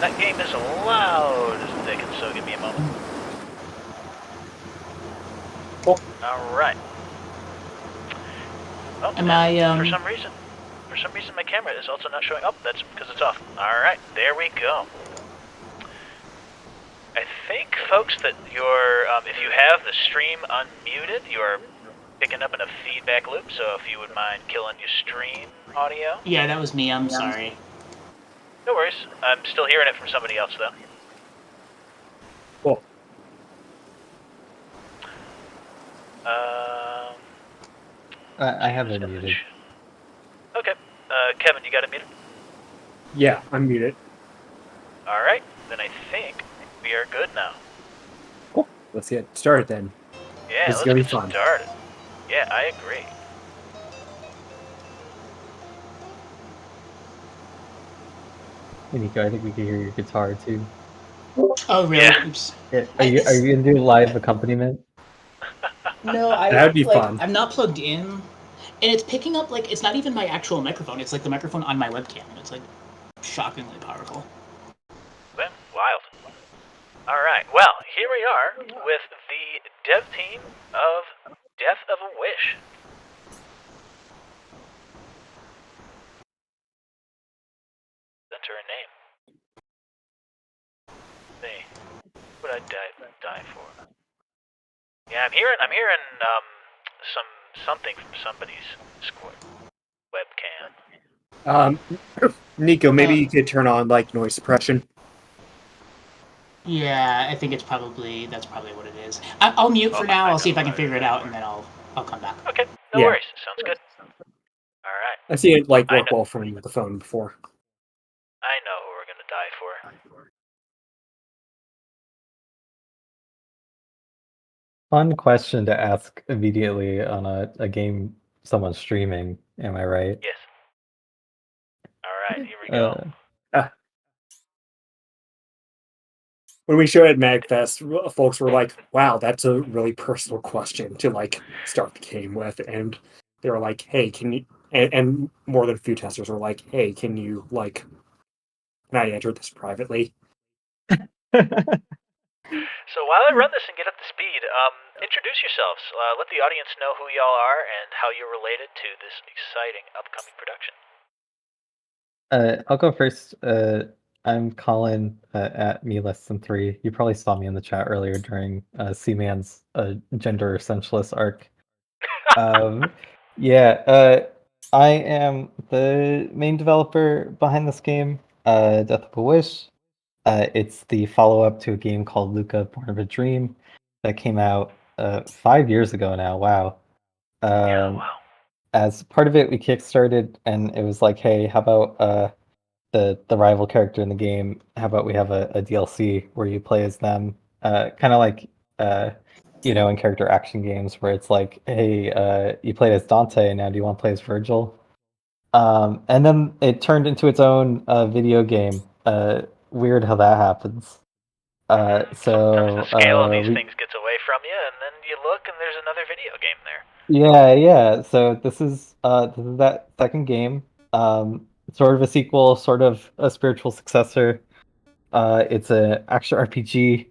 That game is loud as dickens, so give me a moment. Cool. Alright. Oh, Am I, for some reason my camera is also not showing up. That's because it's off. Alright, there we go. I think, folks, that you're, if you have the stream unmuted, you're picking up in a feedback loop, so if you would mind killing your stream audio. Yeah, that was me. I'm sorry. No worries. I'm still hearing it from somebody else, though. Cool. I have it muted. Okay. Kevin, you got it muted? Yeah, I'm muted. Alright, then I think we are good now. Cool. Let's get started then. Yeah, This is let's gonna be get fun. started. Yeah, I agree. Hey, Nico, I think we can hear your guitar too. Oh, really? Yeah. Oops. Yeah, are you gonna do live accompaniment? No, That'd be fun. I'm not plugged in, and it's picking up like it's not even my actual microphone. It's like the microphone on my webcam. It's like shockingly powerful. Well, wild. Alright, well, here we are with the dev team of Death of a Wish. Enter a name. See, what would I die for? Yeah, I'm hearing something from somebody's Discord webcam. Nico, maybe you could turn on like noise suppression. Yeah, I think that's probably what it is. I'll mute for now. I'll see if I can figure it out, and then I'll come back. Okay, no worries. Sounds good. Alright. I've seen it like work well for me with the phone before. I know who we're gonna die for. Fun question to ask immediately on a game someone's streaming. Am I right? Yes. Alright, here we go. When we showed at MagFest, folks were like, wow, that's a really personal question to like start the game with. And they were like, hey, can you, and more than a few testers were like, hey, can you like, can I enter this privately? So while I run this and get up to speed, introduce yourselves. Let the audience know who y'all are and how you're related to this exciting upcoming production. I'll go first. I'm Colin at me less than 3. You probably saw me in the chat earlier during C-Man's gender essentialist arc. Yeah, I am the main developer behind this game, Death of a Wish. It's the follow-up to a game called Lucah, Born of a Dream that came out 5 years ago now. Wow. Yeah, wow. As part of it, we kickstarted, and it was like, hey, how about the rival character in the game? How about we have a DLC where you play as them, kind of like in character action games where it's like, hey, you played as Dante, and now do you want to play as Virgil? And then it turned into its own video game. Weird how that happens. Sometimes the scale of these things gets away from you, and then you look and there's another video game there. Yeah. So this is that second game. Sort of a sequel, sort of a spiritual successor. It's an action RPG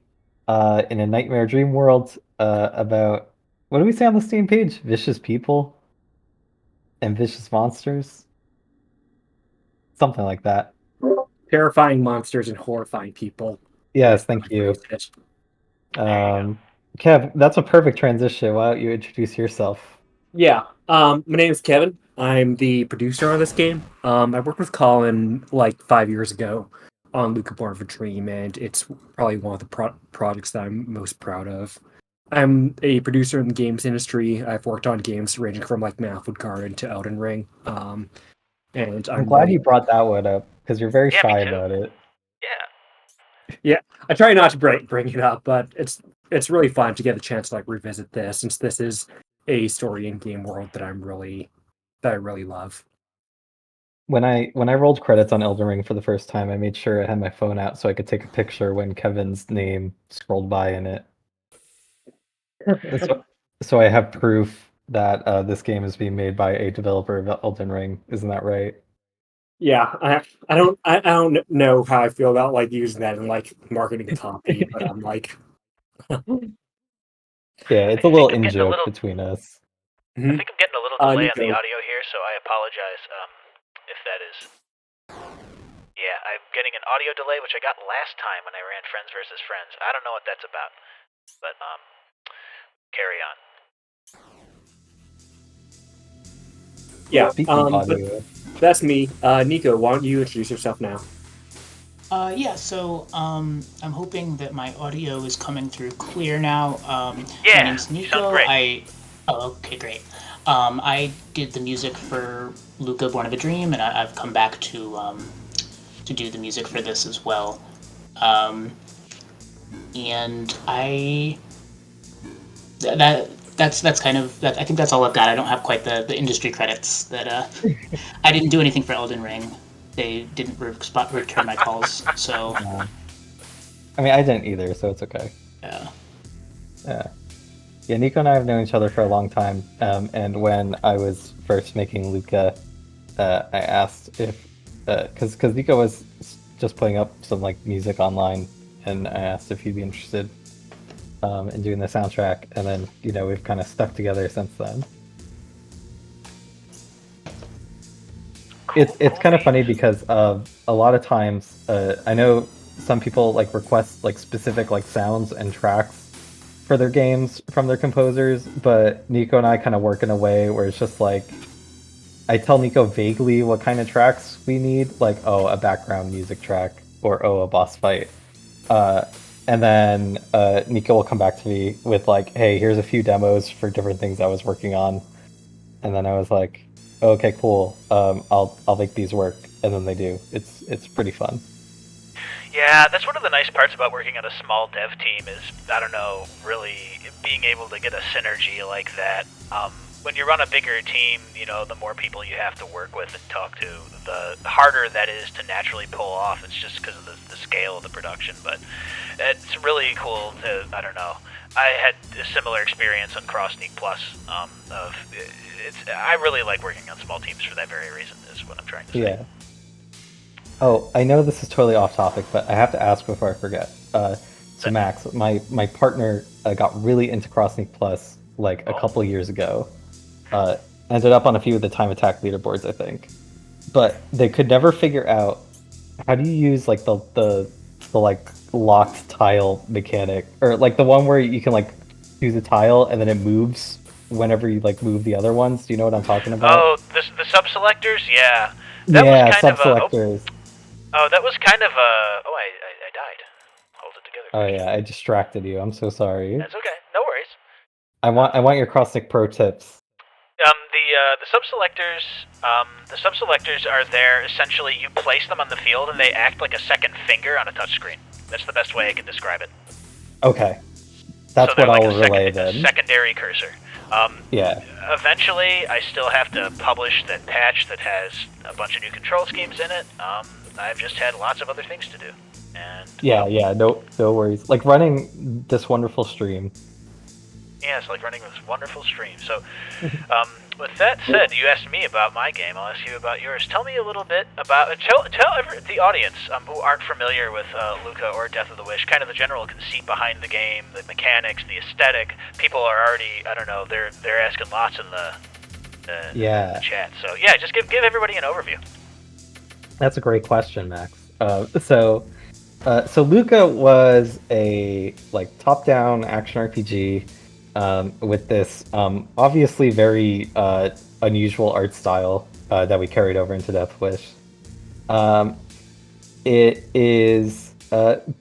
in a nightmare dream world about, what do we say on the Steam page? Vicious people and vicious monsters. Something like that. Terrifying monsters and horrifying people. Yes, thank you. Kev, that's a perfect transition. Why don't you introduce yourself? Yeah. My name is Kevin. I'm the producer on this game. I worked with Colin like 5 years ago on Lucah, Born of a Dream, and it's probably one of the projects that I'm most proud of. I'm a producer in the games industry. I've worked on games ranging from like Manfred Garden to Elden Ring. And I'm glad you brought that one up because you're very shy about it. Yeah. I try not to bring it up, but it's really fun to get a chance to like revisit this, since this is a story and game world that I really love. When I rolled credits on Elden Ring for the first time, I made sure I had my phone out so I could take a picture when Kevin's name scrolled by in it. So I have proof that this game is being made by a developer of Elden Ring. Isn't that right? Yeah, I don't know how I feel about like using that in like marketing copy, but I'm like, Yeah, it's I a little think I'm getting a in-joke little. between us. I think I'm getting a little delay on the Nico. audio here, so I apologize if that is. Yeah, I'm getting an audio delay, which I got last time when I ran Friends versus Friends. I don't know what that's about, but carry on. Yeah, Speaking of but audio, that's me. Nico, why don't you introduce yourself now? Yeah, so I'm hoping that my audio is coming through clear now. My Yeah, name's you sound Nico. great. Okay, great. I did the music for Lucah, Born of a Dream, and I've come back to do the music for this as well. And that's kind of that. I think that's all I've got. I don't have quite the industry credits that I didn't do anything for Elden Ring. They didn't return my calls, so I mean, I didn't either, so it's okay. yeah. Yeah, Nico and I have known each other for a long time, and when I was first making Lucah, I asked if, because Nico was just putting up some like music online, and I asked if he'd be interested in doing the soundtrack, and then we've kind of stuck together since then. It's kind of funny because a lot of times I know some people like request like specific like sounds and tracks for their games from their composers, but Nico and I kind of work in a way where it's just like I tell Nico vaguely what kind of tracks we need, like a background music track or a boss fight. And then Nico will come back to me with like, hey, here's a few demos for different things I was working on. And then I was like, okay, cool. I'll make these work, and then they do. It's pretty fun. Yeah, that's one of the nice parts about working on a small dev team is, I don't know, really being able to get a synergy like that. When you run a bigger team, the more people you have to work with and talk to, the harder that is to naturally pull off. It's just because of the scale of the production, but it's really cool to, I don't know. I had a similar experience on Cross Sneak Plus. I really like working on small teams for that very reason, is what I'm trying to say. Yeah. Oh, I know this is totally off topic, but I have to ask before I forget. So Max, my partner got really into Cross Sneak Plus like a couple years ago. Ended up on a few of the time attack leaderboards, I think. But they could never figure out how do you use like the like locked tile mechanic, or like the one where you can like choose a tile and then it moves whenever you like move the other ones. Do you know what I'm talking about? Oh, the sub-selectors? Yeah. Sub-selectors. That was kind of a... Oh, I died. Hold it together. Oh yeah, I distracted you. I'm so sorry. That's okay. No worries. I want your Crossnick pro tips. The sub-selectors are there, essentially you place them on the field and they act like a second finger on a touchscreen. That's the best way I can describe it. Okay. That's what I'll relay then. A secondary cursor. Yeah. Eventually, I still have to publish that patch that has a bunch of new control schemes in it. I've just had lots of other things to do. And yeah, no worries. Like running this wonderful stream. Yeah, it's like running this wonderful stream. So, with that said, you asked me about my game. I'll ask you about yours. Tell me a little bit about... Tell the audience who aren't familiar with Lucah or Death of the Wish, kind of the general conceit behind the game, the mechanics, the aesthetic. People are already, I don't know, they're asking lots in the chat. So, yeah, just give everybody an overview. That's a great question, Max. So Lucah was a like top-down action RPG with this obviously very unusual art style that we carried over into Death Wish. It is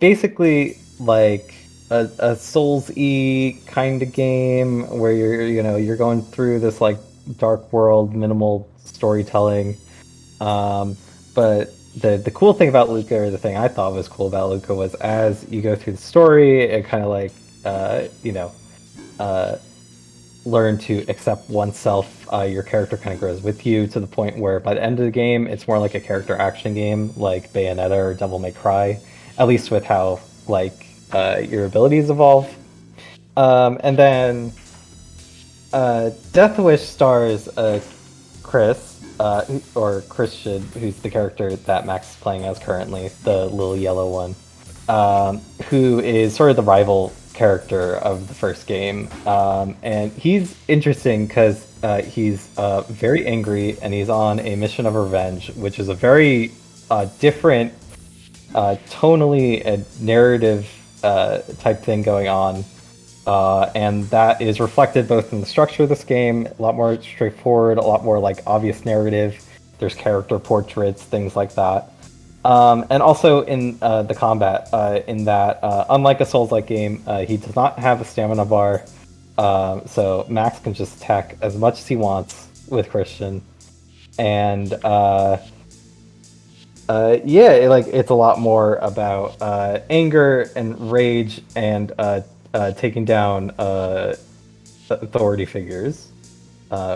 basically like a Souls-y kind of game where you're going through this like dark world, minimal storytelling. But the cool thing about Lucah, or the thing I thought was cool about Lucah, was as you go through the story, it kind of like learn to accept oneself. Your character kind of grows with you to the point where by the end of the game, it's more like a character action game, like Bayonetta or Devil May Cry, at least with how like your abilities evolve. And then Death Wish stars Chris, or Christian, who's the character that Max is playing as currently, the little yellow one, who is sort of the rival character of the first game. And he's interesting because he's very angry and he's on a mission of revenge, which is a very different tonally and narrative type thing going on. And that is reflected both in the structure of this game, a lot more straightforward, a lot more like obvious narrative. There's character portraits, things like that. And also in the combat, in that, unlike a Souls-like game, he does not have a stamina bar, so Max can just attack as much as he wants with Christian. And it's a lot more about anger and rage and taking down authority figures,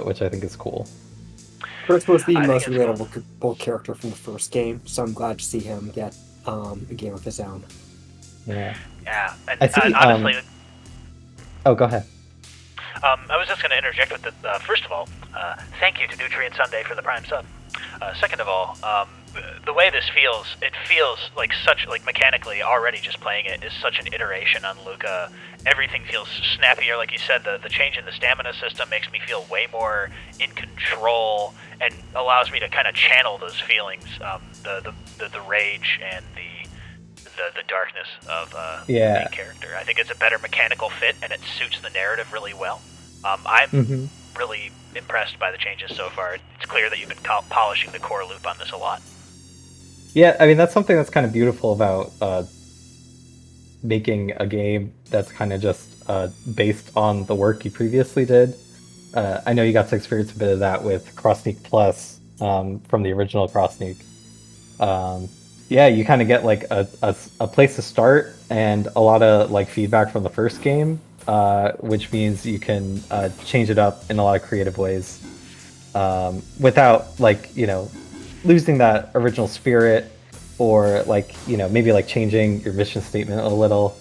which I think is cool. Chris was the most relatable character from the first game, so I'm glad to see him get a game of his own. Yeah. Yeah, and I see, honestly... Oh, go ahead. I was just going to interject with the... first of all, thank you to Nutrient Sunday for the Prime sub. Second of all, the way this feels, it feels like mechanically already just playing it is such an iteration on Lucah. Everything feels snappier, like you said, the change in the stamina system makes me feel way more in control and allows me to kind of channel those feelings, the rage and the darkness of the main character. I think it's a better mechanical fit and it suits the narrative really well. I'm really impressed by the changes so far. It's clear that you've been polishing the core loop on this a lot. Yeah, I mean, that's something that's kind of beautiful about making a game that's kind of just based on the work you previously did. I know you got to experience a bit of that with Cross Sneak Plus from the original Cross Sneak. Yeah, you kind of get like a place to start and a lot of like feedback from the first game, which means you can change it up in a lot of creative ways without losing that original spirit, or maybe changing your mission statement a little.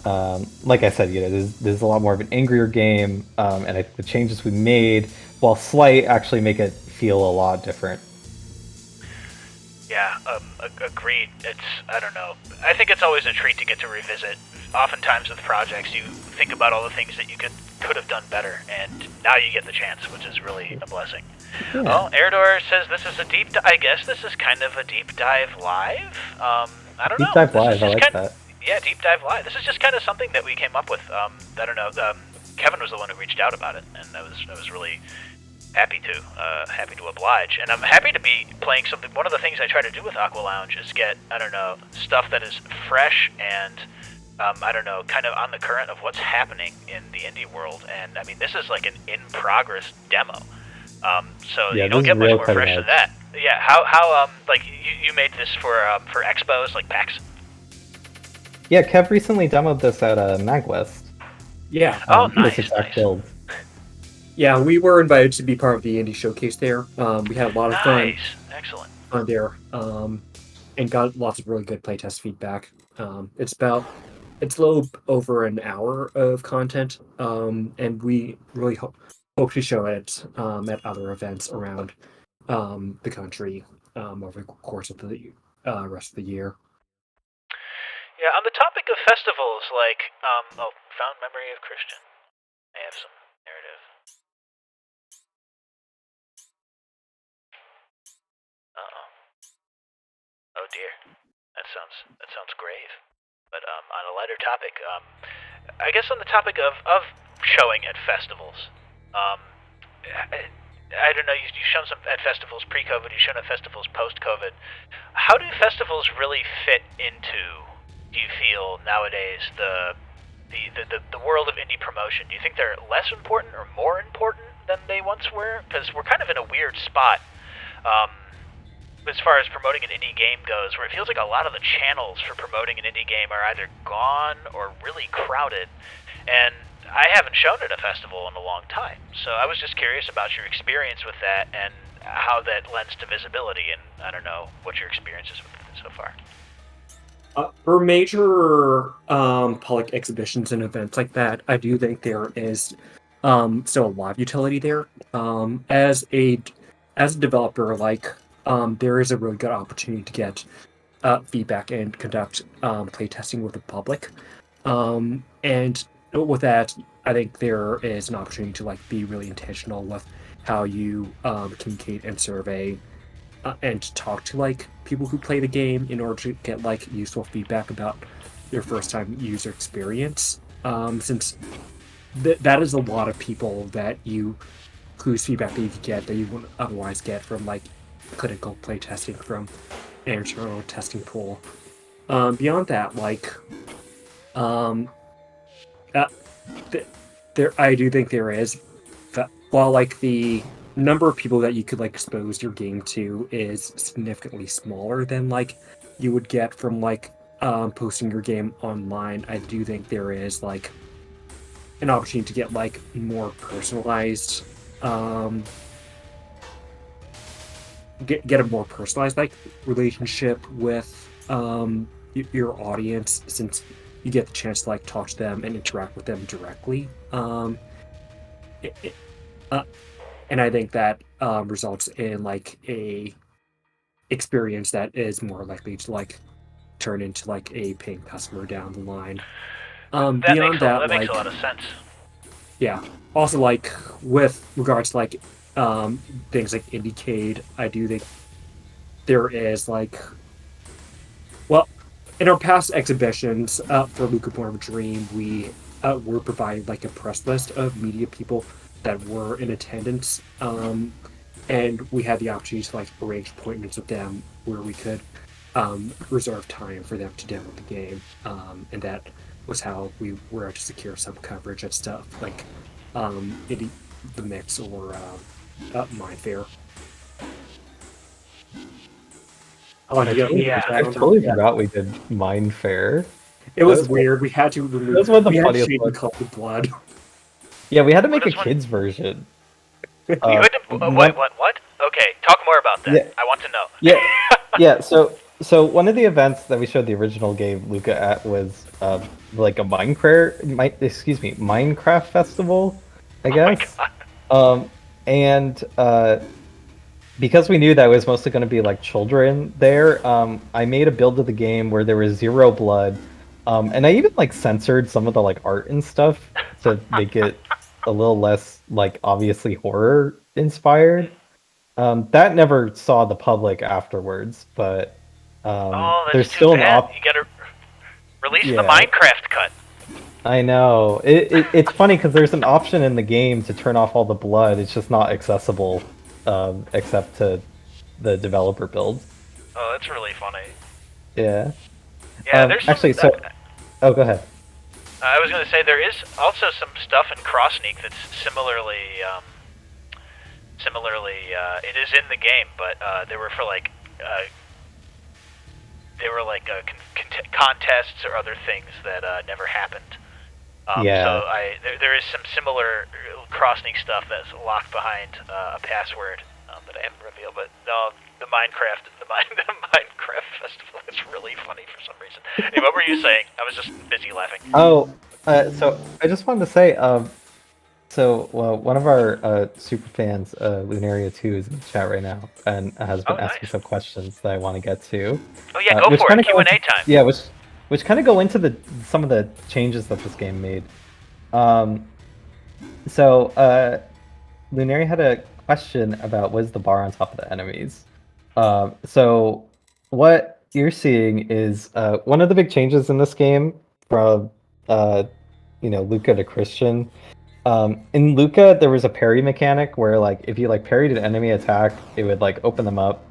Like I said, there's a lot more of an angrier game, and I think the changes we made, while slight, actually make it feel a lot different. Yeah, agreed. I don't know. I think it's always a treat to get to revisit. Oftentimes with projects, you think about all the things that you could have done better, and now you get the chance, which is really a blessing. Yeah. Well, Erdor says this is a I guess this is kind of a deep dive live. I don't know. Deep dive live, I like that. Yeah, deep dive live. This is just kind of something that we came up with. I don't know. Kevin was the one who reached out about it, and I was really happy to oblige, and I'm happy to be playing something. One of the things I try to do with aqualounge is get, stuff that is fresh and kind of on the current of what's happening in the indie world. And I mean, this is like an in-progress demo, so you don't get much more fresh than that. Yeah, how you made this for expos like PAX? Yeah, Kev recently demoed this at MagWest. Yeah. Nice. This exact build. Yeah, we were invited to be part of the indie showcase there. We had a lot of fun. Excellent. On there, and got lots of really good playtest feedback. It's a little over an hour of content, and we really hope to show it at other events around the country over the course of the rest of the year. Yeah, on the topic of festivals, Found Memory of Christian. I have some narrative. Oh dear, that sounds grave. But on a lighter topic, I guess on the topic of showing at festivals, I don't know. You've shown some at festivals pre-COVID. You've shown at festivals post-COVID. How do festivals really fit into? Do you feel nowadays the world of indie promotion? Do you think they're less important or more important than they once were? Because we're kind of in a weird spot. As far as promoting an indie game goes, where it feels like a lot of the channels for promoting an indie game are either gone or really crowded, and I haven't shown at a festival in a long time. So I was just curious about your experience with that and how that lends to visibility, and I don't know what your experience is with it so far. For major public exhibitions and events like that, I do think there is still a lot of utility there. As a as a developer, like there is a really good opportunity to get feedback and conduct playtesting with the public. And with that, I think there is an opportunity to like be really intentional with how you communicate and survey and talk to like people who play the game in order to get like useful feedback about their first time user experience. Since that is a lot of people that you whose feedback that you could get that you wouldn't otherwise get from like clinical play testing from an internal testing pool. Beyond that, like um, uh, there I do think there is that while like the number of people that you could like expose your game to is significantly smaller than like you would get from like posting your game online. I do think there is like an opportunity to get like more personalized um get a more personalized like relationship with your audience, since you get the chance to like talk to them and interact with them directly. It, it, uh, and I think that results in like a experience that is more likely to like turn into like a paying customer down the line. Beyond that, that makes a like lot of sense. yeah. Also, like with regards to like things like Indiecade, I do think there is like well, in our past exhibitions for Lucah Born of a Dream, we were provided like a press list of media people that were in attendance, and we had the opportunity to like arrange appointments with them where we could reserve time for them to demo the game, and that was how we were able to secure some coverage and stuff like in the mix or Mindfair. Oh, I totally, I totally forgot we did Mind Fair. It was weird. We had to remove. That's one of the we had to funniest change the ones. color of blood. Yeah, we had to make a does one- kids version. Wait, what? Okay, talk more about that. Yeah. I want to know. Yeah, yeah. So one of the events that we showed the original game Lucah at was like a Minecraft festival, I guess. God. And because we knew that it was mostly going to be like children there, I made a build of the game where there was 0 blood, and I even like censored some of the like art and stuff to make it a little less like obviously horror inspired. That never saw the public afterwards, but That's there's too still bad. an You gotta release the Yeah. Minecraft cut. I know it's funny because there's an option in the game to turn off all the blood. It's just not accessible except to the developer build. Oh, that's really funny. Yeah. Yeah, there's actually. So, oh, go ahead. I was gonna say there is also some stuff in Crossneak that's similarly, it is in the game, but they were for like, contests or other things that never happened. Yeah. So there is some similar Crossneak stuff that's locked behind a password that I haven't revealed. But no, the Minecraft festival is really funny for some reason. Hey, what were you saying? I was just busy laughing. Oh, so I just wanted to say, one of our super fans, Lunaria2, is in the chat right now and has been asking some questions that I want to get to. Oh yeah, go for it. Q&A time. Yeah, which kind of go into some of the changes that this game made. Lunaria had a question about what is the bar on top of the enemies. So what you're seeing is one of the big changes in this game from Lucah to Christian. In Lucah, there was a parry mechanic where like if you like parried an enemy attack, it would like open them up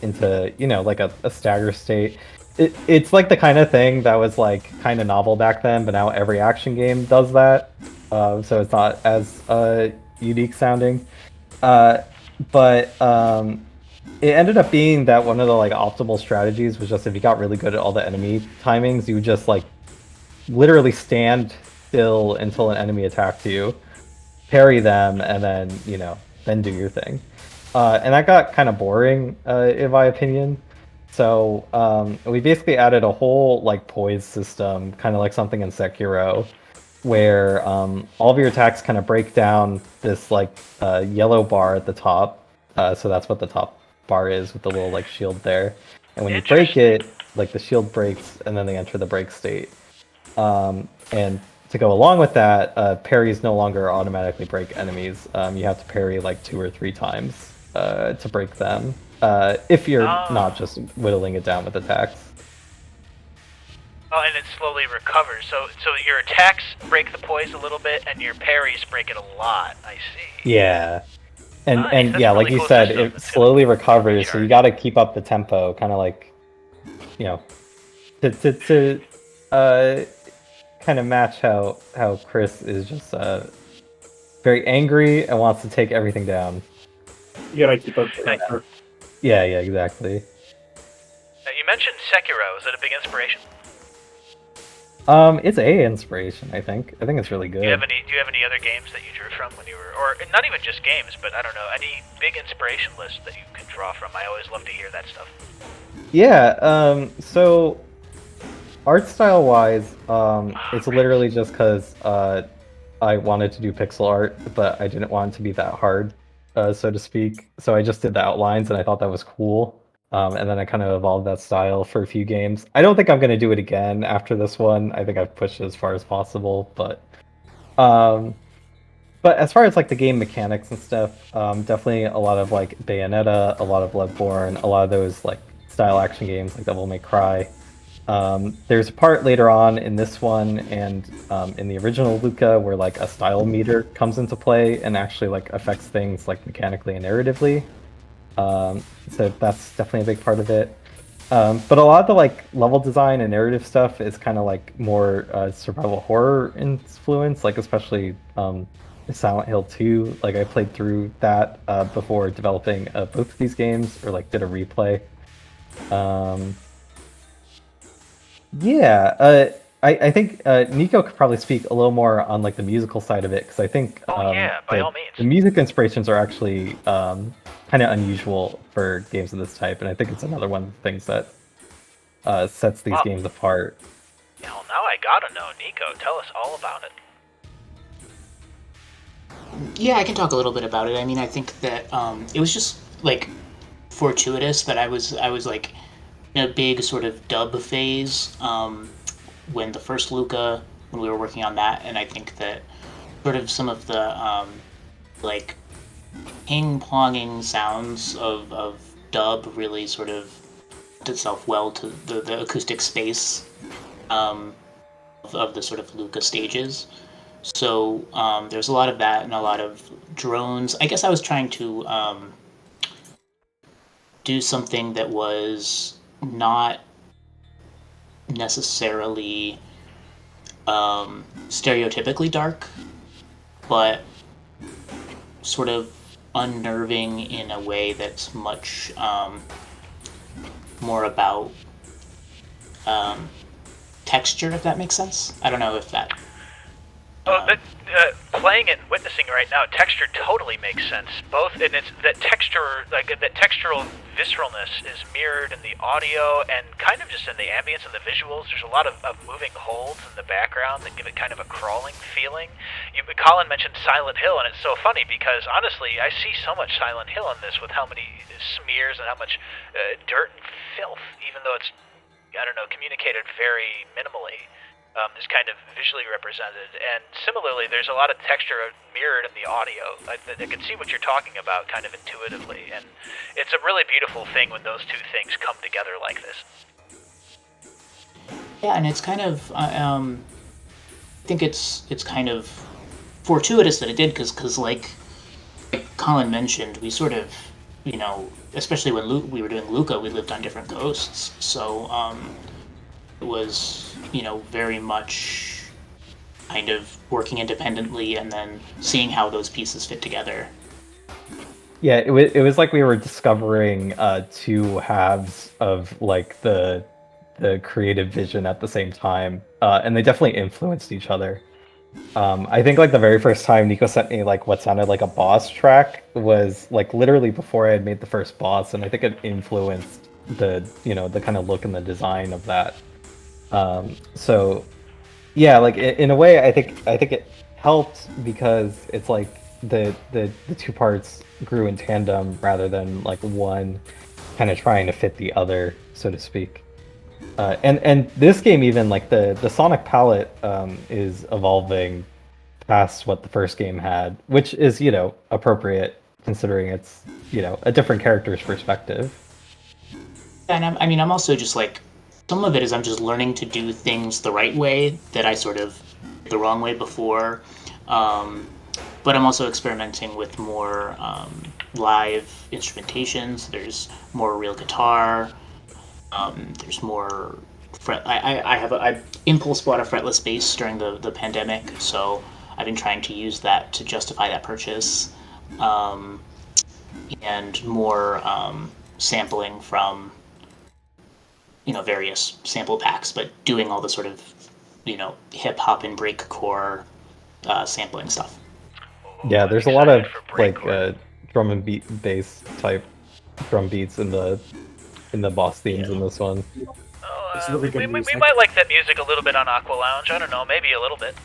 into like a stagger state. It's like the kind of thing that was like kind of novel back then, but now every action game does that. So it's not as unique sounding. But it ended up being that one of the like optimal strategies was just if you got really good at all the enemy timings, you would just like literally stand still until an enemy attacked you, parry them, and then do your thing. And that got kind of boring, in my opinion. So we basically added a whole like poise system, kind of like something in Sekiro, where all of your attacks kind of break down this like yellow bar at the top, So that's what the top bar is with the little like shield there. And when you break it, like the shield breaks, and then they enter the break state. And to go along with that, parries no longer automatically break enemies. You have to parry like 2 or 3 times to break them. If you're not just whittling it down with attacks. Oh, and it slowly recovers. So your attacks break the poise a little bit, and your parries break it a lot. I see. Yeah. And Nice, and that's yeah, really like you cool said, system. it That's slowly gonna recovers, so you recharge. got to keep up the tempo, kind of like, you know, to kind of match how Chris is just very angry and wants to take everything down. You gotta keep up the pressure. Yeah, exactly. Now, you mentioned Sekiro. Is that a big inspiration? It's a inspiration, I think. I think it's really good. Do you have any other games that you drew from when you were, or not even just games, but I don't know, any big inspiration list that you can draw from? I always love to hear that stuff. Yeah. So art style wise, it's literally just because I wanted to do pixel art, but I didn't want it to be that hard, so to speak. So I just did the outlines, and I thought that was cool. And then I kind of evolved that style for a few games. I don't think I'm going to do it again after this one. I think I've pushed it as far as possible, but as far as like the game mechanics and stuff, definitely a lot of like Bayonetta, a lot of Bloodborne, a lot of those like style action games like Devil May Cry. There's a part later on in this one and in the original Lucah where like a style meter comes into play and actually like affects things like mechanically and narratively. So that's definitely a big part of it. But a lot of the like level design and narrative stuff is kind of like more survival horror influence, like especially Silent Hill 2. Like I played through that before developing both of these games, or like did a replay. I think Nico could probably speak a little more on like the musical side of it, because I think by all means. the music inspirations are actually kind of unusual for games of this type, and I think it's another one of the things that sets these games apart. Well, now I gotta know, Nico. Tell us all about it. Yeah, I can talk a little bit about it. I mean, I think that it was just like fortuitous that I was like in a big sort of dub phase when the first Lucah, when we were working on that, and I think that sort of some of the like ping-ponging sounds of dub really sort of lent itself well to the acoustic space of the sort of Lucah stages. So there's a lot of that and a lot of drones. I guess I was trying to do something that was not necessarily stereotypically dark, but sort of unnerving in a way that's much more about texture, if that makes sense. I don't know if that... Playing it and witnessing right now, texture totally makes sense. Both, and it's that texture, like that textural visceralness, is mirrored in the audio and kind of just in the ambience and the visuals. There's a lot of moving holds in the background that give it kind of a crawling feeling. Colin mentioned Silent Hill, and it's so funny because honestly, I see so much Silent Hill in this with how many smears and how much dirt and filth, even though it's, I don't know, communicated very minimally. Is kind of visually represented, and similarly, there's a lot of texture mirrored in the audio. I can see what you're talking about kind of intuitively, and it's a really beautiful thing when those two things come together like this. Yeah, and it's kind of, I think it's kind of fortuitous that it did, because like Colin mentioned, we sort of, you know, especially when we were doing Lucah, we lived on different coasts, so it was, you know, very much kind of working independently and then seeing how those pieces fit together. Yeah, it was like we were discovering two halves of like the creative vision at the same time, and they definitely influenced each other. I think like the very first time Nico sent me like what sounded like a boss track was like literally before I had made the first boss, and I think it influenced the, you know, the kind of look and the design of that. So yeah, like in a way, I think it helped because it's like the two parts grew in tandem rather than like one kind of trying to fit the other, so to speak. And this game even like the sonic palette is evolving past what the first game had, which is appropriate considering it's a different character's perspective. And I'm also just like, some of it is I'm just learning to do things the right way that I sort of did the wrong way before. But I'm also experimenting with more live instrumentations. There's more real guitar. There's more I impulse bought a fretless bass during the pandemic, so I've been trying to use that to justify that purchase, and more sampling from various sample packs, but doing all the sort of hip hop and breakcore sampling stuff. Yeah, there's a lot of like drum and bass type drum beats in the boss themes in this one. We might like that music a little bit on aqualounge. I don't know, maybe a little bit.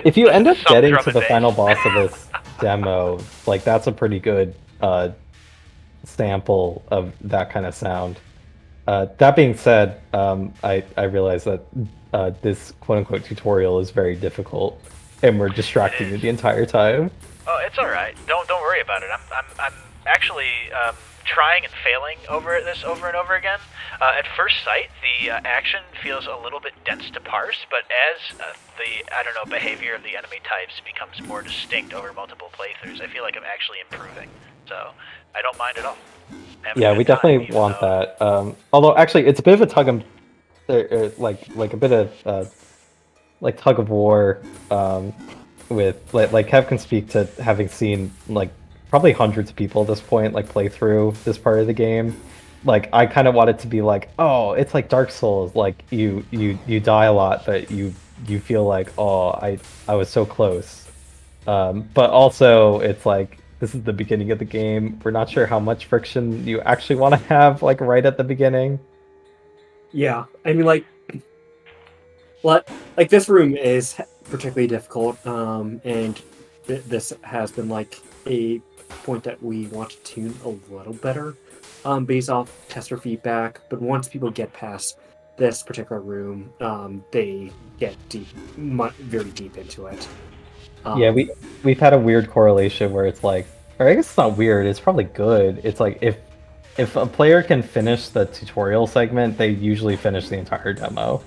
If you end up getting to the final boss of this demo, like that's a pretty good sample of that kind of sound. That being said, I realize that this quote-unquote tutorial is very difficult, and we're distracting you the entire time. Oh, it's all right. Don't worry about it. I'm actually trying and failing over this over and over again. At first sight, the action feels a little bit dense to parse, but as the behavior of the enemy types becomes more distinct over multiple playthroughs, I feel like I'm actually improving. So I don't mind at all. Yeah, we definitely want that. Although actually, it's a bit of a tug of like a bit of like tug of war with like Kev can speak to having seen like probably hundreds of people at this point like play through this part of the game. Like I kind of want it to be like, oh, it's like Dark Souls, like you die a lot, but you feel like, oh, I was so close. But also it's like this is the beginning of the game. We're not sure how much friction you actually want to have like right at the beginning. Yeah, I mean like this room is particularly difficult, and this has been like a point that we want to tune a little better, based off tester feedback. But once people get past this particular room, they get very deep into it. Yeah, we've had a weird correlation where it's like, or I guess it's not weird, it's probably good. It's like if a player can finish the tutorial segment, they usually finish the entire demo.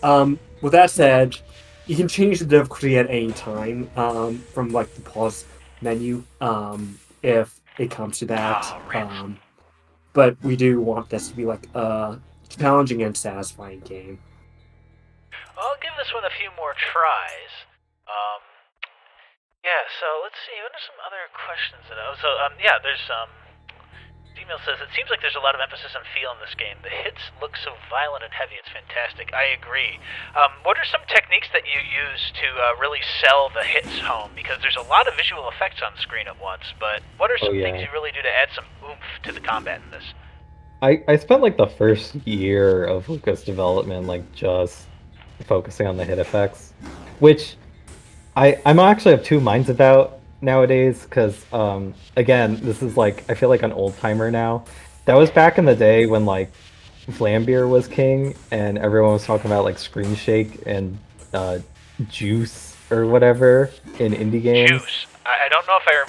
With that said, you can change the difficulty at any time, from like the pause menu, if it comes to that. But we do want this to be like a challenging and satisfying game. I'll give this one a few more tries. Yeah, so let's see. What are some other questions? There's email says, it seems like there's a lot of emphasis on feel in this game. The hits look so violent and heavy, it's fantastic. I agree. What are some techniques that you use to really sell the hits home? Because there's a lot of visual effects on screen at once, but what are some things you really do to add some oomph to the combat in this? I spent like the first year of Lucah's development like just focusing on the hit effects, which I'm actually of two minds about nowadays, because again, this is like, I feel like an old timer now. That was back in the day when like Vlambeer was king and everyone was talking about like screen shake and juice or whatever in indie games. Juice. I don't know if I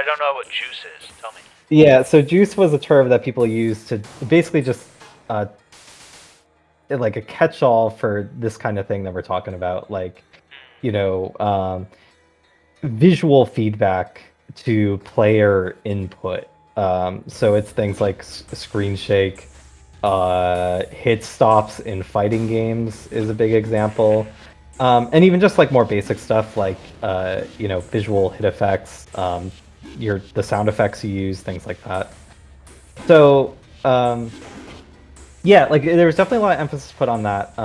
don't know what juice is. Tell me. Yeah, so juice was a term that people used to basically just like a catch-all for this kind of thing that we're talking about, like visual feedback to player input. So it's things like screen shake, hit stops in fighting games is a big example, and even just like more basic stuff like visual hit effects, the sound effects you use, things like that. So yeah, like there was definitely a lot of emphasis put on that,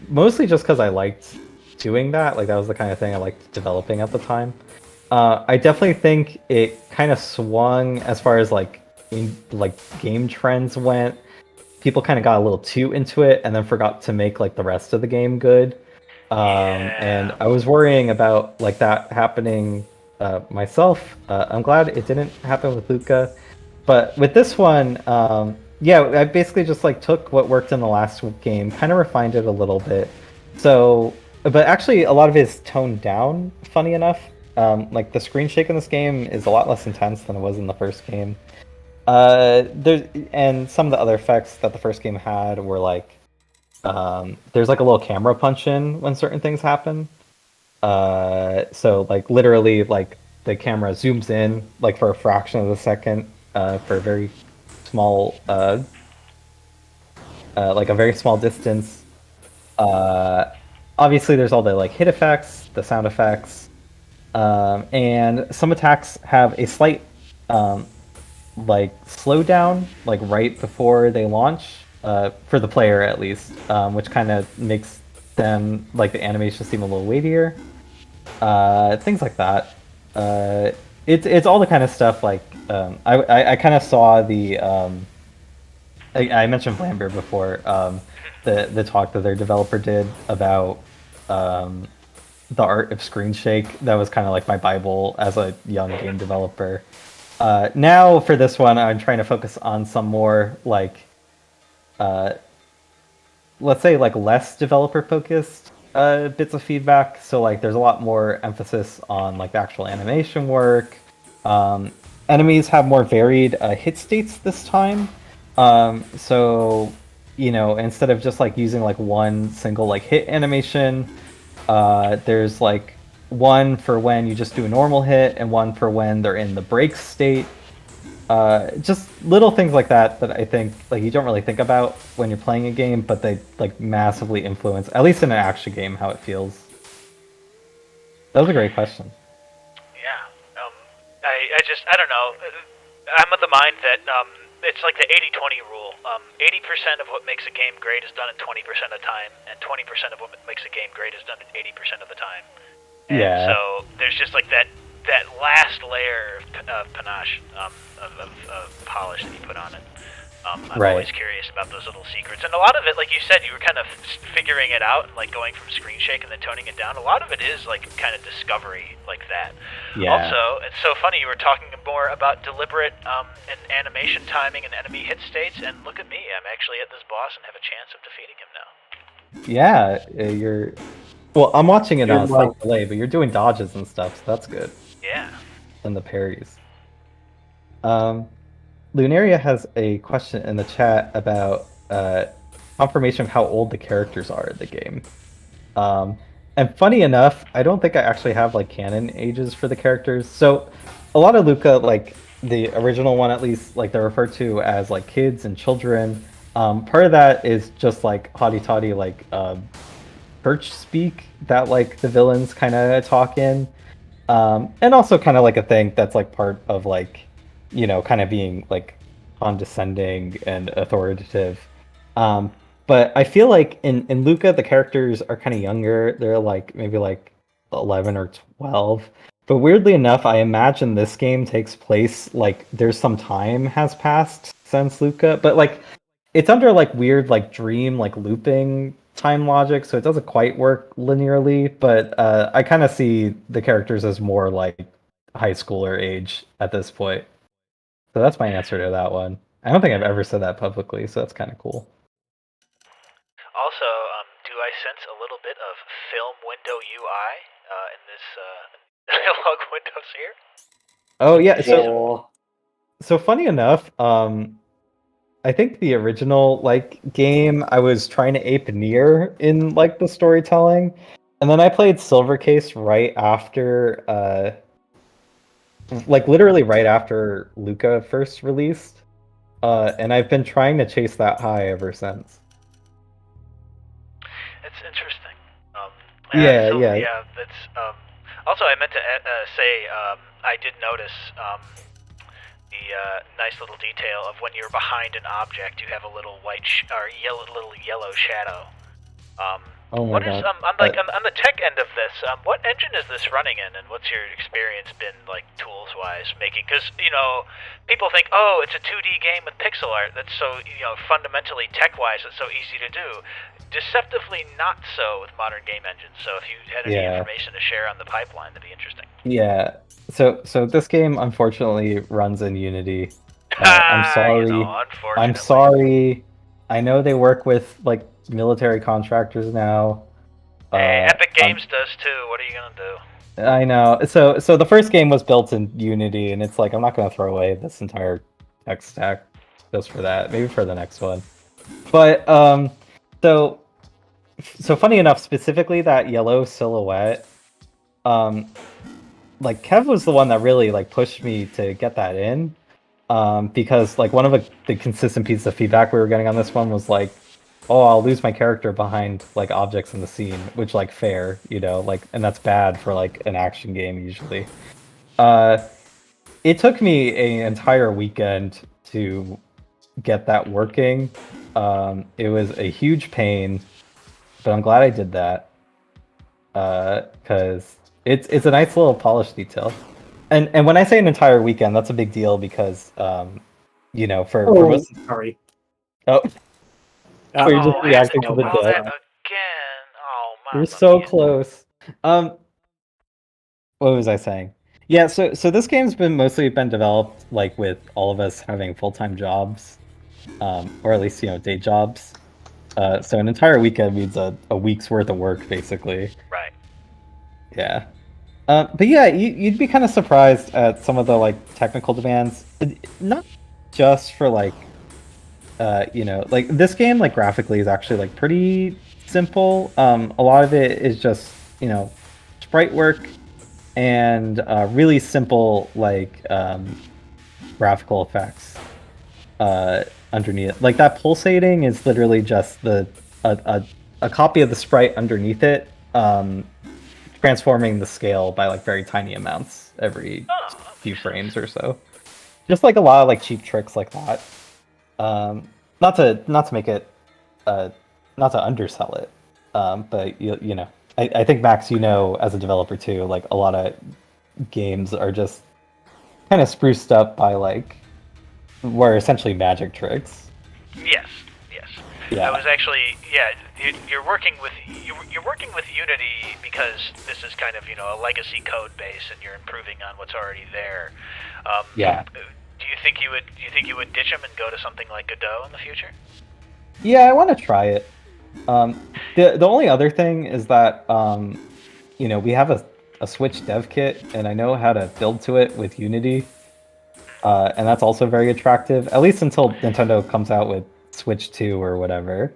mostly just because I liked doing that. Like that was the kind of thing I liked developing at the time. I definitely think it kind of swung as far as like game trends went. People kind of got a little too into it and then forgot to make like the rest of the game good. And I was worrying about like that happening myself. I'm glad it didn't happen with Lucah, but with this one, yeah, I basically just like took what worked in the last game, kind of refined it a little bit. So, but actually, a lot of it is toned down. Funny enough, like the screen shake in this game is a lot less intense than it was in the first game. And some of the other effects that the first game had were like there's like a little camera punch in when certain things happen. So like literally like the camera zooms in like for a fraction of a second for a very small like a very small distance. Obviously there's all the like hit effects, the sound effects, and some attacks have a slight like slowdown like right before they launch for the player at least, which kind of makes them like the animation seem a little weightier, things like that. It's all the kind of stuff like I kind of saw the I mentioned Flambeer before, the talk that their developer did about the art of screen shake. That was kind of like my bible as a young game developer. Now for this one, I'm trying to focus on some more like, let's say like less developer focused bits of feedback. So like there's a lot more emphasis on like the actual animation work. Enemies have more varied hit states this time. So you know, instead of just like using like one single like hit animation, there's like one for when you just do a normal hit and one for when they're in the break state. Just little things like that that I think like you don't really think about when you're playing a game, but they like massively influence, at least in an action game, how it feels. That was a great question. Yeah. I don't know. I'm of the mind that it's like the 80-20 rule. 80% of what makes a game great is done in 20% of the time, and 20% of what makes a game great is done in 80% of the time. And Yeah. so there's just like that last layer of panache, of polish that you put on it. I'm Right. always curious about those little secrets. And a lot of it, like you said, you were kind of figuring it out and like going from screen shake and then toning it down. A lot of it is like kind of discovery like that. Yeah. Also, it's so funny, you were talking more about deliberate and animation timing and enemy hit states, and look at me, I'm actually at this boss and have a chance of defeating him now. Yeah, you're. Well, I'm watching it You're on a slight delay, but you're doing dodges and stuff, so that's good. Yeah. And the parries. Lunaria has a question in the chat about confirmation of how old the characters are in the game. And funny enough, I don't think I actually have like canon ages for the characters. So a lot of Lucah, like the original one at least, like they're referred to as like kids and children. Part of that is just like hotty toddy like church speak that like the villains kind of talk in. And also kind of like a thing that's like part of like, you know, kind of being like condescending and authoritative. But I feel like in Lucah, the characters are kind of younger. They're like maybe like 11 or 12. But weirdly enough, I imagine this game takes place like there's some time has passed since Lucah, but like it's under like weird like dream like looping time logic, so it doesn't quite work linearly. But I kind of see the characters as more like high schooler age at this point. So that's my answer to that one. I don't think I've ever said that publicly, so that's kind of cool. Also, do I sense a little bit of film window UI in this dialogue windows here? Oh yeah, Oh, so funny enough, I think the original like game I was trying to ape Nier in like the storytelling, and then I played Silvercase right after, like literally right after Lucah first released, and I've been trying to chase that high ever since. It's interesting. Yeah, So, yeah. yeah, that's. Also, I meant to say I did notice the nice little detail of when you're behind an object, you have a little white or little yellow shadow. Oh my What is god. on the tech end of this? What engine is this running in, and what's your experience been like tools wise making? Because people think, oh, it's a 2D game with pixel art. That's so fundamentally tech wise, it's so easy to do. Deceptively not so with modern game engines. So if you had any information to share on the pipeline, that'd be interesting. Yeah. So this game unfortunately runs in Unity. I'm sorry. Unfortunately. I'm sorry. I know they work with like military contractors now. Hey, Epic Games does too. What are you gonna do? I know. So the first game was built in Unity, and it's like I'm not gonna throw away this entire tech stack just for that. Maybe for the next one. But so funny enough, specifically that yellow silhouette, like Kev was the one that really like pushed me to get that in, because like one of the consistent pieces of feedback we were getting on this one was like, oh, I'll lose my character behind like objects in the scene, which like fair, like, and that's bad for like an action game usually. It took me an entire weekend to get that working. It was a huge pain, but I'm glad I did that, because it's a nice little polish detail. And when I say an entire weekend, that's a big deal because for most... Sorry. Oh. You're just reacting to the death again. Oh, You're so close. What was I saying? Yeah, so this game's mostly been developed like with all of us having full-time jobs, or at least day jobs. So an entire weekend means a week's worth of work, basically. Right. Yeah. But yeah, you'd be kind of surprised at some of the like technical demands, not just for like, like this game like graphically is actually like pretty simple. A lot of it is just sprite work and really simple like graphical effects underneath. Like that pulsating is literally just a copy of the sprite underneath it, transforming the scale by like very tiny amounts every few frames or so. Just like a lot of like cheap tricks like that. Not to make it, not to undersell it, but I think Max, as a developer too, like a lot of games are just kind of spruced up by like were essentially magic tricks. Yes. Yeah. That was actually you're working with Unity because this is kind of a legacy code base and you're improving on what's already there. Yeah. Do you think you would ditch them and go to something like Godot in the future? Yeah, I want to try it. The only other thing is that we have a Switch dev kit and I know how to build to it with Unity. And that's also very attractive, at least until Nintendo comes out with Switch 2 or whatever.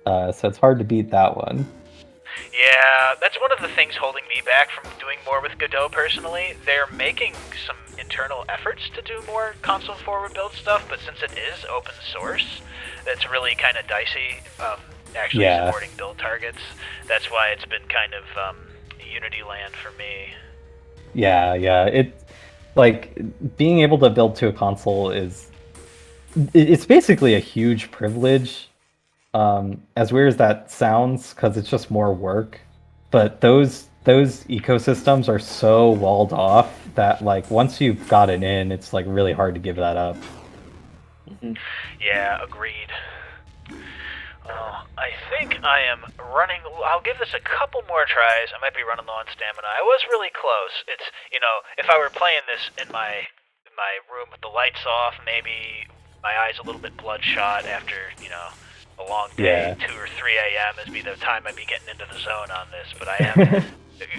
So it's hard to beat that one. Yeah, that's one of the things holding me back from doing more with Godot personally. They're making some internal efforts to do more console forward build stuff, but since it is open source, that's really kind of dicey, actually supporting build targets. That's why it's been kind of Unity land for me. Yeah, it like being able to build to a console it's basically a huge privilege, as weird as that sounds, because it's just more work. But those ecosystems are so walled off that like once you've got it in, it's like really hard to give that up. Yeah, agreed. I think I am running. I'll give this a couple more tries. I might be running low on stamina. I was really close. It's if I were playing this in my room with the lights off, maybe my eyes a little bit bloodshot after a long day, 2 or 3 a.m. is be the time I'd be getting into the zone on this. But I am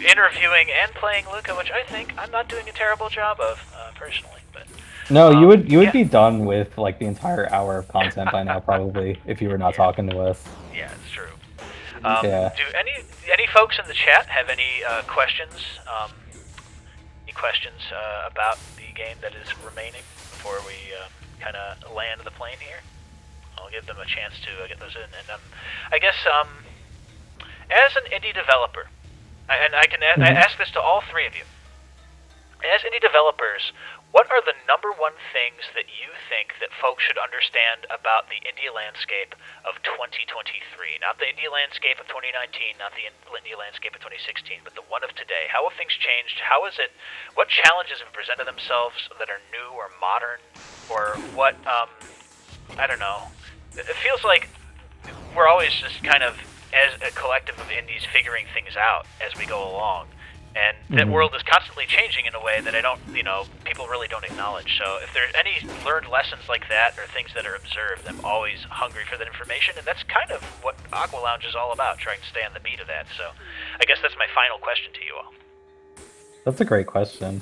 interviewing and playing Lucah, which I think I'm not doing a terrible job of personally. But no, you would be done with like the entire hour of content by now, probably, if you were not talking to us. Yeah, it's true. Do any folks in the chat have any questions? Any questions about the game that is remaining before we kind of land the plane here? I'll give them a chance to get those in. And I guess as an indie developer, and I can I ask this to all three of you. As indie developers, what are the number one things that you think that folks should understand about the indie landscape of 2023? Not the indie landscape of 2019, not the indie landscape of 2016, but the one of today. How have things changed? What challenges have presented themselves that are new or modern? Or what, I don't know. It feels like we're always just kind of, as a collective of indies, figuring things out as we go along. And that world is constantly changing in a way that people really don't acknowledge. So if there's any learned lessons like that or things that are observed, I'm always hungry for that information. And that's kind of what aqualounge is all about, trying to stay on the beat of that. So I guess that's my final question to you all. That's a great question.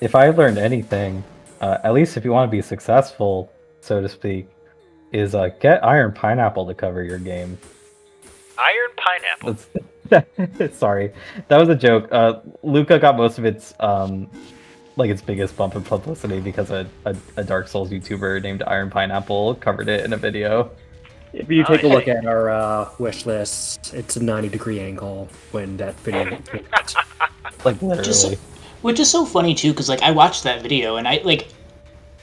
If I learned anything, at least if you want to be successful, so to speak, is get Iron Pineapple to cover your game. Iron Pineapple? Sorry, that was a joke. Lucah got most of its its biggest bump in publicity because a Dark Souls YouTuber named Iron Pineapple covered it in a video. If you take a look at our wish list, it's a 90-degree angle when that video came out. Like literally. Which is so funny too, because I watched that video and it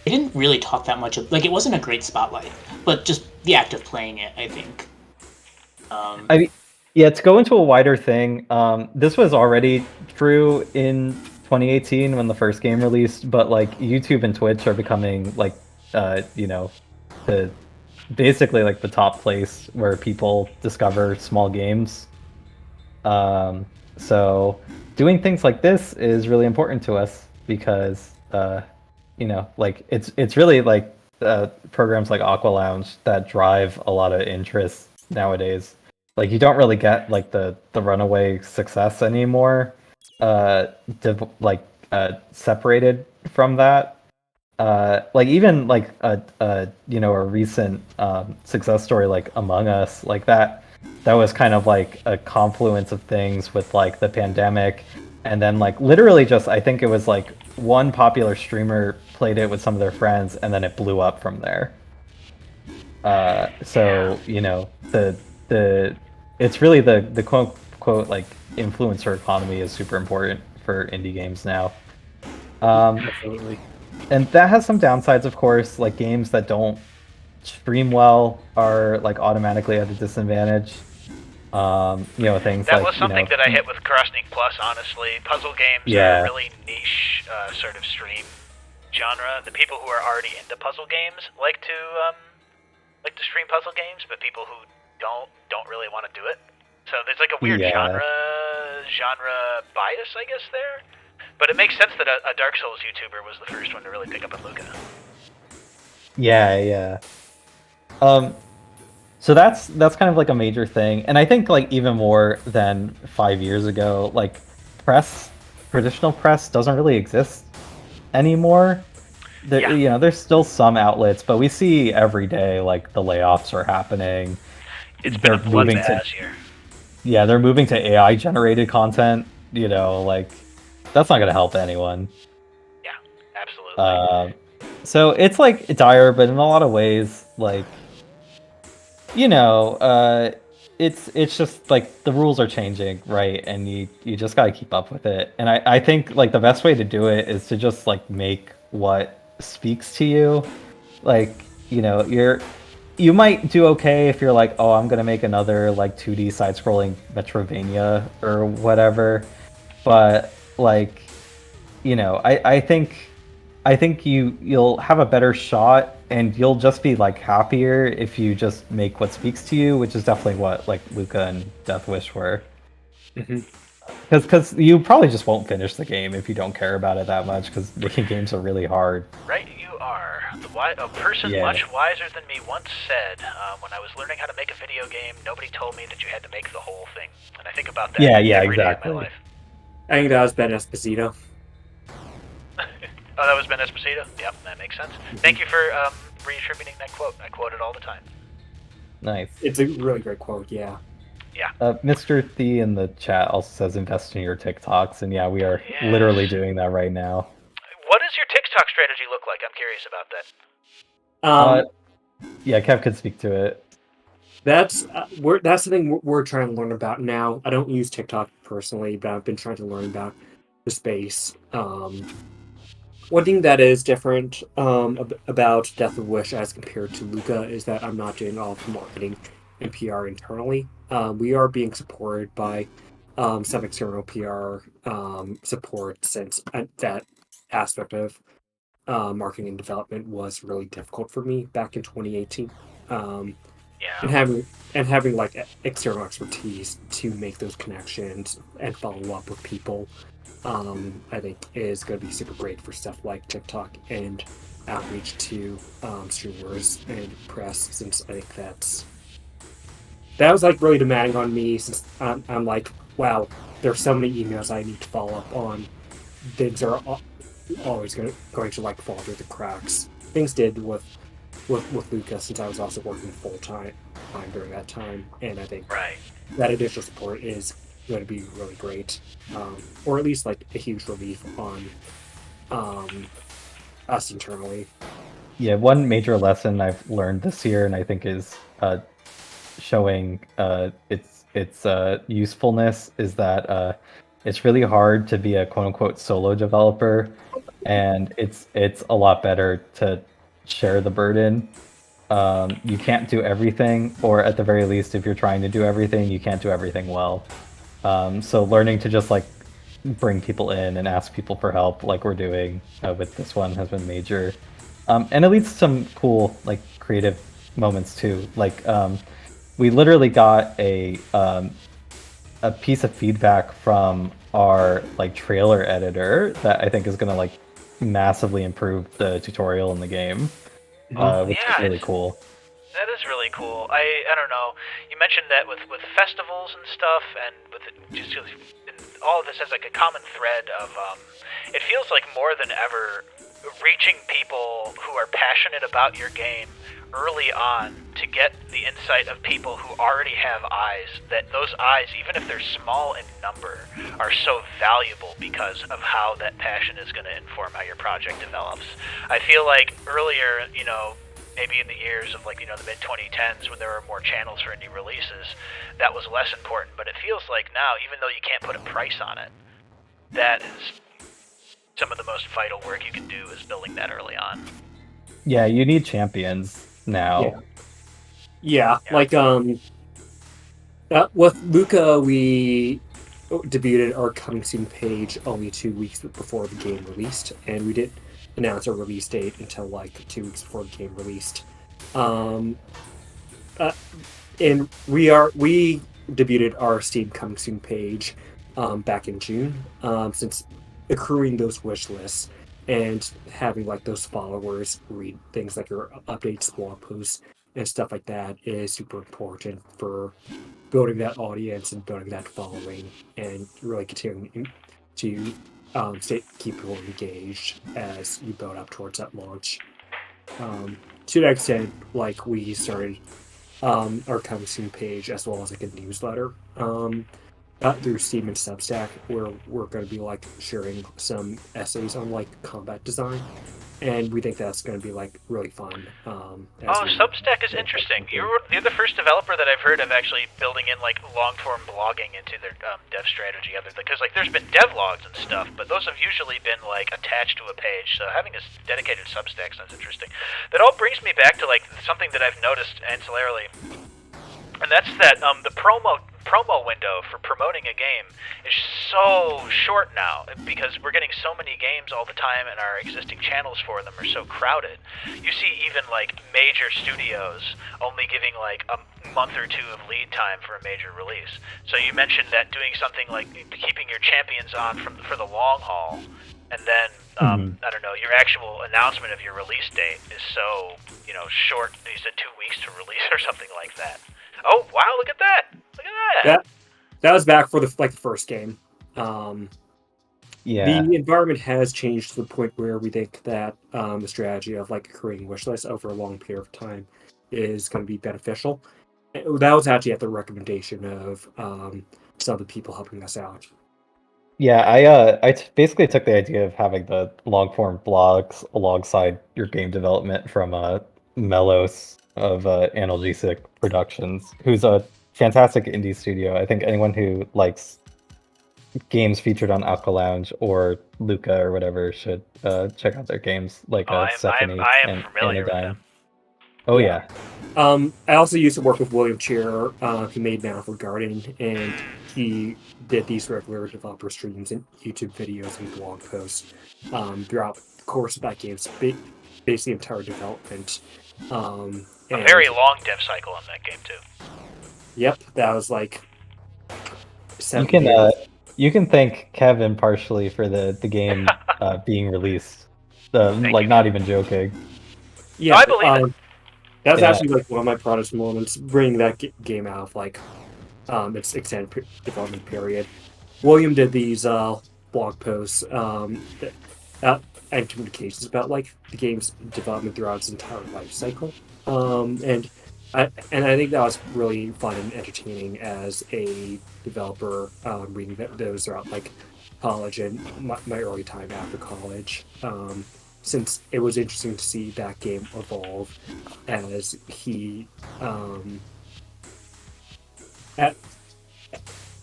didn't really talk that much. It wasn't a great spotlight, but just the act of playing it, I think. Yeah, to go into a wider thing, this was already true in 2018 when the first game released, but YouTube and Twitch are becoming basically the top place where people discover small games. So doing things like this is really important to us because it's really programs like aqualounge that drive a lot of interest nowadays. You don't really get the runaway success anymore, separated from that. Even a recent success story like Among Us, that was kind of a confluence of things with the pandemic, and then literally just I think it was one popular streamer played it with some of their friends, and then it blew up from there. It's really the quote influencer economy is super important for indie games now. Absolutely. And that has some downsides, of course. Games that don't stream well are automatically at a disadvantage. Things that was something that I hit with Crossing Plus. Honestly, puzzle games are a really niche sort of stream genre. The people who are already into puzzle games like to stream puzzle games, but people who don't really want to do it. So there's a weird genre bias, I guess, there. But it makes sense that a Dark Souls YouTuber was the first one to really pick up on Lucah. Yeah. So that's kind of a major thing, and I think even more than 5 years ago, traditional press doesn't really exist anymore. There's still some outlets, but we see every day the layoffs are happening. It's been a bloodbath this year. Yeah, they're moving to AI generated content. That's not gonna help anyone. Yeah, absolutely. So it's dire, but in a lot of ways, it's just the rules are changing, right? And you just gotta keep up with it. And I think the best way to do it is to just make what speaks to you. You might do okay if you're oh, I'm gonna make another 2D side-scrolling Metrovania or whatever, but I think you'll have a better shot, and you'll just be happier if you just make what speaks to you, which is definitely what Lucah and Death Wish were. Because you probably just won't finish the game if you don't care about it that much, because making games are really hard. Right, you are. A person much wiser than me once said, when I was learning how to make a video game, nobody told me that you had to make the whole thing. And I think about that every day of my life. I think that was Ben Esposito. Oh, that was Ben Esposito? Yep, that makes sense. Thank you for reattributing that quote. I quote it all the time. Nice. It's a really great quote, yeah. Yeah. Mr. Thee in the chat also says invest in your TikToks, and we are literally doing that right now. What does your TikTok strategy look like? I'm curious about that. Kev could speak to it. That's the thing we're trying to learn about now. I don't use TikTok personally, but I've been trying to learn about the space. one thing that is different about Death of Wish as compared to Lucah is that I'm not doing all of the marketing and PR internally. We are being supported by some external PR support since that aspect of marketing and development was really difficult for me back in 2018. Um, and Yeah. having like external expertise to make those connections and follow up with people, I think is going to be super great for stuff like TikTok and outreach to streamers and press. Since I think that was like really demanding on me. Since I'm like, wow, there's so many emails I need to follow up on. Things are always going to like fall through the cracks. Things did with Lucas, since I was also working full time during that time, and I think Right. that additional support is going to be really great, or at least like a huge relief on us internally. Yeah, one major lesson I've learned this year, and I think is showing its usefulness, is that it's really hard to be a quote unquote solo developer, and it's a lot better to share the burden. You can't do everything, or at the very least, if you're trying to do everything, you can't do everything well. So learning to just like bring people in and ask people for help, like we're doing with this one, has been major. And it leads to some cool like creative moments too. Like we literally got a piece of feedback from our like trailer editor that I think is gonna like massively improve the tutorial in the game, which is Yeah, really cool. that is really cool. I don't know. You mentioned that with festivals and stuff, and with just and all of this has like a common thread of it feels like more than ever reaching people who are passionate about your game early on to get the insight of people who already have eyes, that those eyes, even if they're small in number, are so valuable because of how that passion is going to inform how your project develops. I feel like earlier, maybe in the years of like, the mid 2010s when there were more channels for indie releases, that was less important, but it feels like now, even though you can't put a price on it, that is some of the most vital work you can do, is building that early on. Yeah, you need champions now. Yeah. Like with Lucah, we debuted our coming soon page only 2 weeks before the game released, and we didn't announce our release date until like 2 weeks before the game released. Um, and we debuted our Steam coming soon page back in June. Since accruing those wish lists and having like those followers read things like your updates, blog posts, and stuff like that is super important for building that audience and building that following, and really continuing to keep people engaged as you build up towards that launch. To that extent, like we started our coming soon page as well as like a newsletter through Steam and Substack, where we're going to be like sharing some essays on like combat design, and we think that's going to be like really fun. Substack is interesting. You're the first developer that I've heard of actually building in like long-form blogging into their dev strategy, because like there's been devlogs and stuff, but those have usually been like attached to a page. So having a dedicated Substack sounds interesting. That all brings me back to like something that I've noticed ancillarily, and that's that the promo window for promoting a game is so short now, because we're getting so many games all the time and our existing channels for them are so crowded. You see even like major studios only giving like a month or two of lead time for a major release. So you mentioned that doing something like keeping your champions on for the long haul, and then I don't know, your actual announcement of your release date is so short. You said 2 weeks to release or something like that. Oh wow! Look at that! Look at that! That was back for the first game. Yeah. The environment has changed to the point where we think that the strategy of like creating wish lists over a long period of time is going to be beneficial. That was actually at the recommendation of some of the people helping us out. Yeah, I basically took the idea of having the long form blogs alongside your game development from Melos of Analgesic Productions, who's a fantastic indie studio. I think anyone who likes games featured on aqualounge or Lucah or whatever should check out their games, like Stephanie I am and familiar with Anodyne. them. Oh Yeah. yeah. I also used to work with William Cheer, who made Manifold Garden, and he did these regular developer streams and YouTube videos and blog posts throughout the course of that game's basically entire development. A And, very long dev cycle on that game too. Yep, that was like You 7 can years. you can thank Kevin partially for the game being released. Like you, not Kevin. even joking. Yeah, I believe it. that was Yeah. actually like one of my proudest moments, bringing that game out of like its extended development period. William did these blog posts and communications about like the game's development throughout its entire life cycle, and I think that was really fun and entertaining as a developer, reading those throughout like college and my early time after college. Since it was interesting to see that game evolve as he at,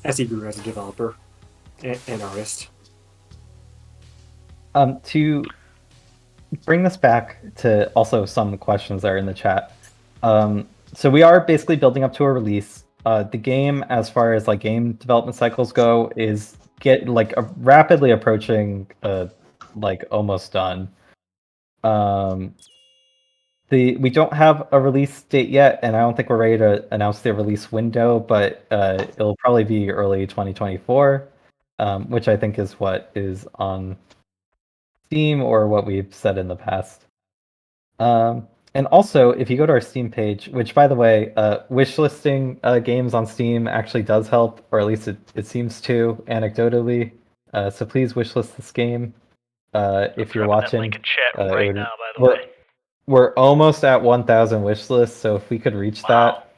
as he grew as a developer and artist. To bring this back to also some questions that are in the chat. So we are basically building up to a release. The game, as far as like game development cycles go, is rapidly approaching like almost done. We don't have a release date yet, and I don't think we're ready to announce the release window, but it'll probably be early 2024, which I think is what is on Steam or what we've said in the past. And also, if you go to our Steam page, which by the way, wishlisting games on Steam actually does help, or at least it seems to, anecdotally. So please wishlist this game if you're watching. That link in chat right now, by the we're, way. We're almost at 1,000 wishlists, so if we could reach that,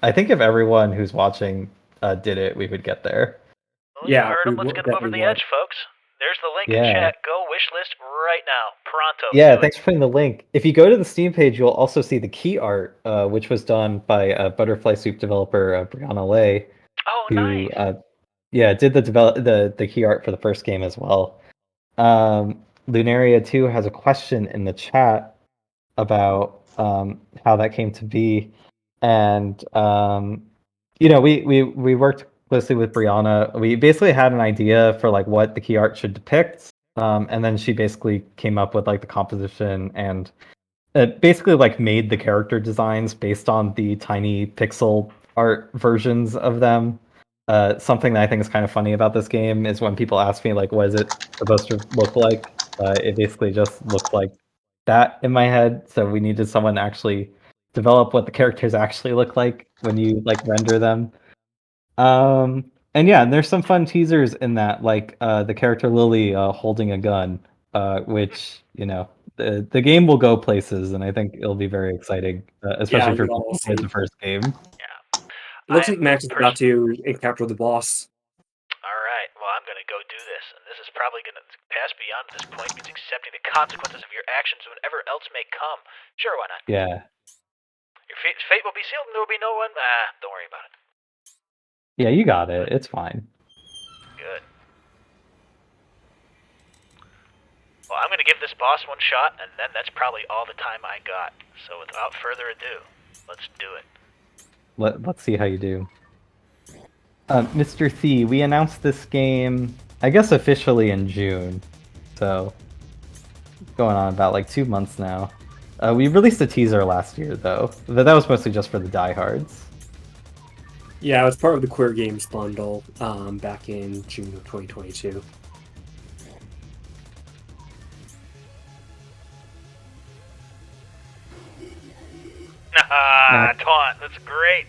I think if everyone who's watching did it, we would get there. Well, you heard them. Let's get them over the edge, folks. There's the link in chat. Go wishlist right now. Pronto. Yeah, thanks for putting the link. If you go to the Steam page, you'll also see the key art, which was done by Butterfly Soup developer Brianna Lay. Oh, who, nice. Did the key art for the first game as well. Lunaria 2 has a question in the chat about how that came to be, and we worked closely with Brianna. We basically had an idea for like what the key art should depict, and then she basically came up with like the composition and basically like made the character designs based on the tiny pixel art versions of them. Something that I think is kind of funny about this game is when people ask me like, what is it supposed to look like? It basically just looks like that in my head. So we needed someone to actually develop what the characters actually look like when you like render them. And yeah, there's some fun teasers in that, like the character Lily holding a gun, which the game will go places, and I think it'll be very exciting, especially for people who played the first game. Yeah. It looks like Max is about to encounter the boss. Alright, well, I'm going to go do this, and this is probably going to pass beyond this point, means accepting the consequences of your actions whenever else may come. Sure, why not? Yeah. Your fate will be sealed, and there will be no one... don't worry about it. Yeah, you got it. It's fine. Good. Well, I'm going to give this boss one shot, and then that's probably all the time I got. So without further ado, let's do it. Let's see how you do. Mr. C, we announced this game, I guess officially in June. So, going on about like 2 months now. We released a teaser last year, though. But that was mostly just for the diehards. Yeah, it was part of the Queer Games bundle back in June of 2022. Taunt, that's great.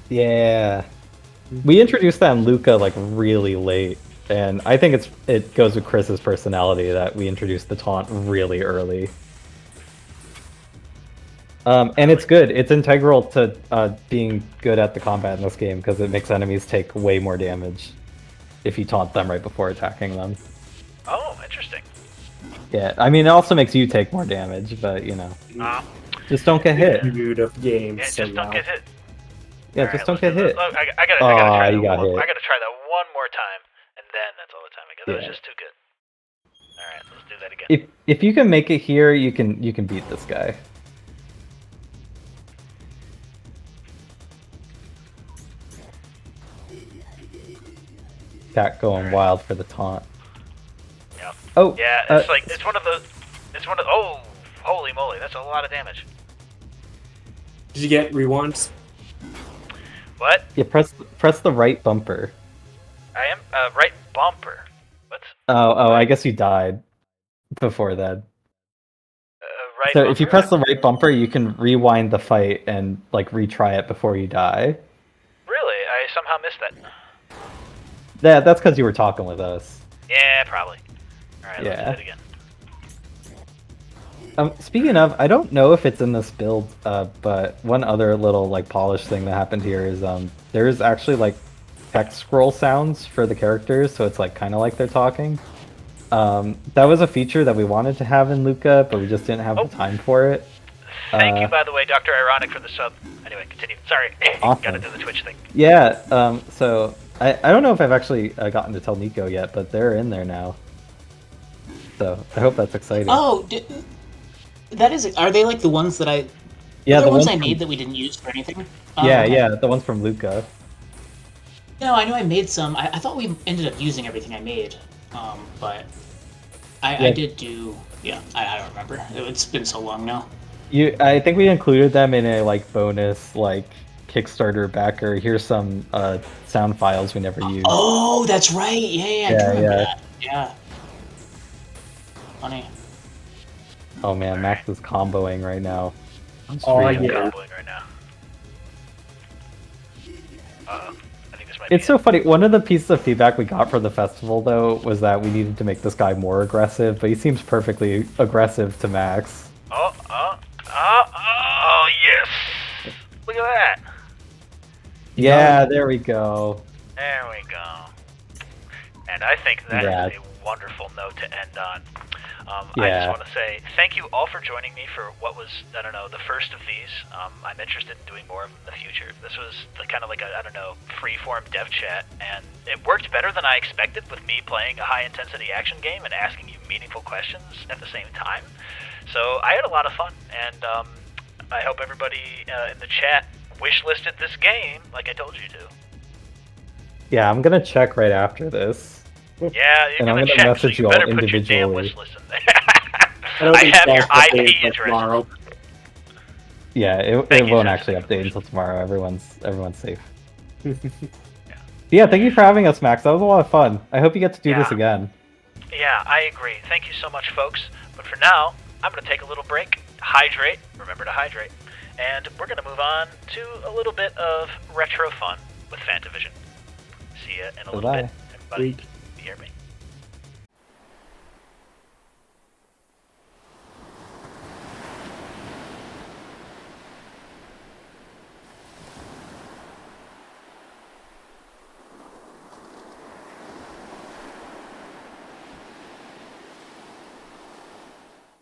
Yeah. We introduced that in Lucah like really late, and I think it goes with Chris's personality that we introduced the taunt really early. And it's good. It's integral to being good at the combat in this game because it makes enemies take way more damage if you taunt them right before attacking them. Oh, interesting. Yeah, I mean, it also makes you take more damage, but, just don't get hit. Mood of games. Yeah, just don't get hit. Yeah, just don't get hit. I gotta try that. You got hit. I gotta try that one more time, and then that's all the time I got. That was just too good. All right, let's do that again. If you can make it here, you can beat this guy. Cat going wild for the taunt. Yeah. Oh. Yeah, it's one of those. Oh, holy moly, that's a lot of damage. Did you get rewinds? What? Yeah, press the right bumper. I am right bumper. What? Oh, I guess you died before that. Right. So bumper? if you press the right bumper, you can rewind the fight and like retry it before you die. Really? I somehow missed that. Yeah, that's because you were talking with us. Yeah, probably. All right, let's do it again. Speaking of, I don't know if it's in this build, but one other little like polish thing that happened here is there's actually like text scroll sounds for the characters, so it's like kind of like they're talking. That was a feature that we wanted to have in Lucah, but we just didn't have the time for it. Thank you, by the way, Dr. Ironic, for the sub. Anyway, continue. Sorry. Awesome. Gotta do the Twitch thing. Yeah, so I don't know if I've actually gotten to tell Nico yet, but they're in there now. So I hope that's exciting. Oh, that is. Are they like the ones that I? Yeah, the ones I from... made that we didn't use for anything. Yeah, the ones from Lucah. No, I know I made some. I thought we ended up using everything I made, but I did do. Yeah, I don't remember. It's been so long now. I think we included them in a like bonus like Kickstarter backer. Here's some sound files we never used. Oh, that's right. Yeah, I do remember that. Yeah. Funny. Oh man, Max is comboing right now. I'm comboing right now. I think this might be It's so funny. One of the pieces of feedback we got from the festival, though, was that we needed to make this guy more aggressive, but he seems perfectly aggressive to Max. Oh, yes! Look at that! Yeah, there we go. There we go. And I think that is a wonderful note to end on. I just want to say thank you all for joining me for what was, I don't know, the first of these. I'm interested in doing more of them in the future. This was kind of like a, I don't know, free-form dev chat, and it worked better than I expected with me playing a high-intensity action game and asking you meaningful questions at the same time. So I had a lot of fun, and I hope everybody in the chat wish-listed this game like I told you to. Yeah, I'm going to check right after this. Yeah, you're going to check, message so you all better put your damn individually. wish list in there. I have your IP address. Tomorrow. Yeah, it won't actually update until tomorrow. Everyone's safe. Yeah, thank you for having us, Max. That was a lot of fun. I hope you get to do this again. Yeah, I agree. Thank you so much, folks. But for now, I'm going to take a little break, hydrate, remember to hydrate, and we're going to move on to a little bit of retro fun with Fantavision. See ya in a little bit, everybody. You hear me?